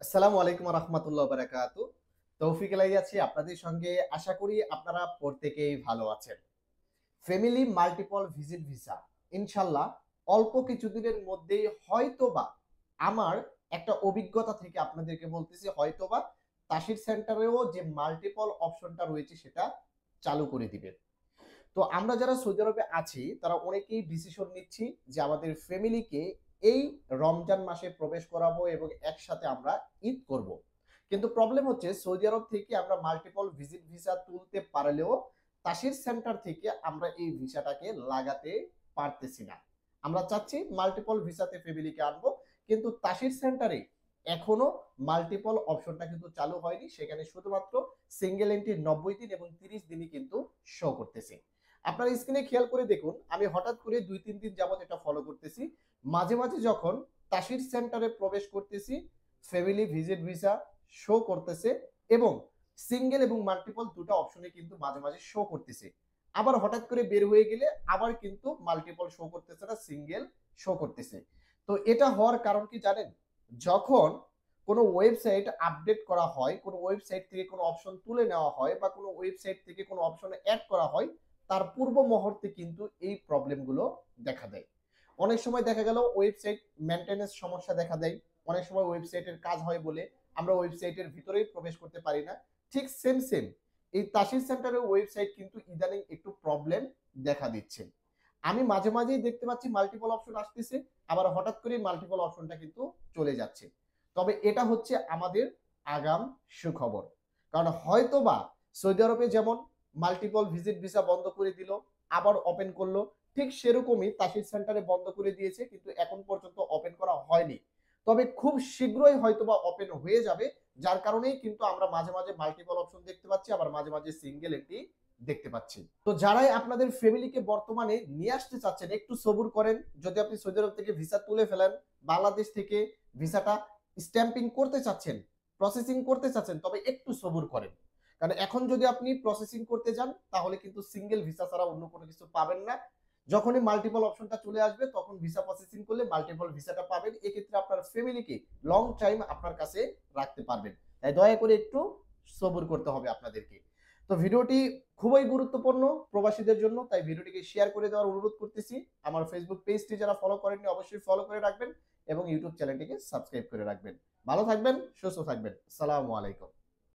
আসসালামু আলাইকুম রাহমাতুল্লাহ বারাকাতু। তৌফিক এলাই আছি আপনাদের সঙ্গে। আশা করি আপনারা প্রত্যেকেই ভালো আছেন। ফ্যামিলি মাল্টিপল ভিজিট ভিসা ইনশাআল্লাহ অল্প কিছুদিনের মধ্যেই হয়তোবা আমার একটা অভিজ্ঞতা থেকে আপনাদেরকে বলতেছি হয়তোবা তাশির সেন্টারেও যে মাল্টিপল অপশনটা রয়েছে সেটা চালু করে দিবে। তো আমরা যারা সৌদি আরবে আছি তারা অনেকেই ডিসিশন নিচ্ছি যে আমাদের ফ্যামিলিকে এই রমজান মাসে প্রবেশ করাবো এবং একসাথে আমরা ঈদ করব। কিন্তু প্রবলেম হচ্ছে সৌদি আরব থেকে আমরা মাল্টিপল ভিজিট ভিসা তুলতে পারলেও তাশির সেন্টার থেকে আমরা এই ভিসাটাকে লাগাতে পারতেছি না। আমরা চাচ্ছি মাল্টিপল ভিসাতে ফ্যামিলিকে আনবো, কিন্তু তাশির সেন্টারে এখনো মাল্টিপল অপশনটা কিন্তু চালু হয়নি। সেখানে শুধুমাত্র সিঙ্গেল এন্ট্রি 90 দিন এবং 30 দিনই কিন্তু শো করতেছে। আপনার স্ক্রিনে খেয়াল করে দেখুন, আমি হঠাৎ করে 2-3 দিন যাবত এটা ফলো করতেছি। মাঝে মাঝে যখন তাশির সেন্টারে প্রবেশ করতেছি ফ্যামিলি ভিজিট ভিসা শো করতেছে এবং সিঙ্গেল এবং মাল্টিপল দুটো অপশনে কিন্তু মাঝে মাঝে শো করতেছে। আবার হঠাৎ করে বের হয়ে গেলে আবার কিন্তু মাল্টিপল শো করতেছে না, সিঙ্গেল শো করতেছে। তো এটা হওয়ার কারণ কি জানেন? যখন কোনো ওয়েবসাইট আপডেট করা হয়, কোনো ওয়েবসাইট থেকে কোনো অপশন তুলে নেওয়া হয় বা কোনো ওয়েবসাইট থেকে কোনো অপশনে অ্যাড করা হয়, তার পূর্ব মুহূর্তে কিন্তু এই প্রবলেমগুলো দেখা দেয়। অনেক সময় দেখা গেল ওয়েবসাইট মেইনটেনেন্স সমস্যা দেখা দেয়। অনেক সময় ওয়েবসাইটের কাজ হয় বলে আমরা ওয়েবসাইটের ভিতরেই প্রবেশ করতে পারি না। ঠিক সেম এই তাশির সেন্টারের ওয়েবসাইট কিন্তু ইদানিং একটু প্রবলেম দেখা দিচ্ছে। আমি মাঝে মাঝেই দেখতে পাচ্ছি মাল্টিপল অপশন আসতেছে, আবার হঠাৎ করে মাল্টিপল অপশনটা কিন্তু চলে যাচ্ছে। তবে এটা হচ্ছে আমাদের আগাম সুখবর। কারণ হয়তোবা সৌদি আরবে যেমন মাল্টিপল ভিজিট ভিসা বন্ধ করে দিল, আবার ওপেন করলো, ঠিক সেরকমই তাশির সেন্টারে বন্ধ করে দিয়েছে, কিন্তু এখন পর্যন্ত ওপেন করা হয়নি। তবে খুব শীঘ্রই হয়তোবা ওপেন হয়ে যাবে, যার কারণেই কিন্তু আমরা মাঝে মাঝে মাল্টিপল অপশন দেখতে পাচ্ছি, আবার মাঝে মাঝে সিঙ্গেল একটি দেখতে পাচ্ছি। তো যারাই আপনাদের ফ্যামিলিকে বর্তমানে নিয়ে আসতে চাচ্ছেন একটু সবুর করেন। যদি আপনি সৌদি আরব থেকে ভিসা তুলে ফেলেন, বাংলাদেশ থেকে ভিসাটা স্ট্যাম্পিং করতে চাচ্ছেন, প্রসেসিং করতে চাচ্ছেন, তবে একটু সবুর করেন। কারণ এখন যদি আপনি প্রসেসিং করতে যান তাহলে কিন্তু সিঙ্গেল ভিসা ছাড়া অন্য কোনো কিছু পাবেন না। যখনই মাল্টিপল অপশনটা চলে আসবে তখন ভিসা প্রসেসিং করলে মাল্টিপল ভিসাটা পাবেন। এক্ষেত্রে আপনার ফ্যামিলিকে লং টাইম আপনার কাছে রাখতে পারবেন। তাই দয়া করে একটু সবুর করতে হবে আপনাদেরকে। তো ভিডিওটি খুবই গুরুত্বপূর্ণ প্রবাসীদের জন্য, তাই ভিডিওটিকে শেয়ার করে দেওয়ার অনুরোধ করতেছি। আমার ফেসবুক পেজটি যারা ফলো করেননি অবশ্যই ফলো করে রাখবেন এবং ইউটিউব চ্যানেলটিকে সাবস্ক্রাইব করে রাখবেন। ভালো থাকবেন, সুস্থ থাকবেন। আসসালামু আলাইকুম।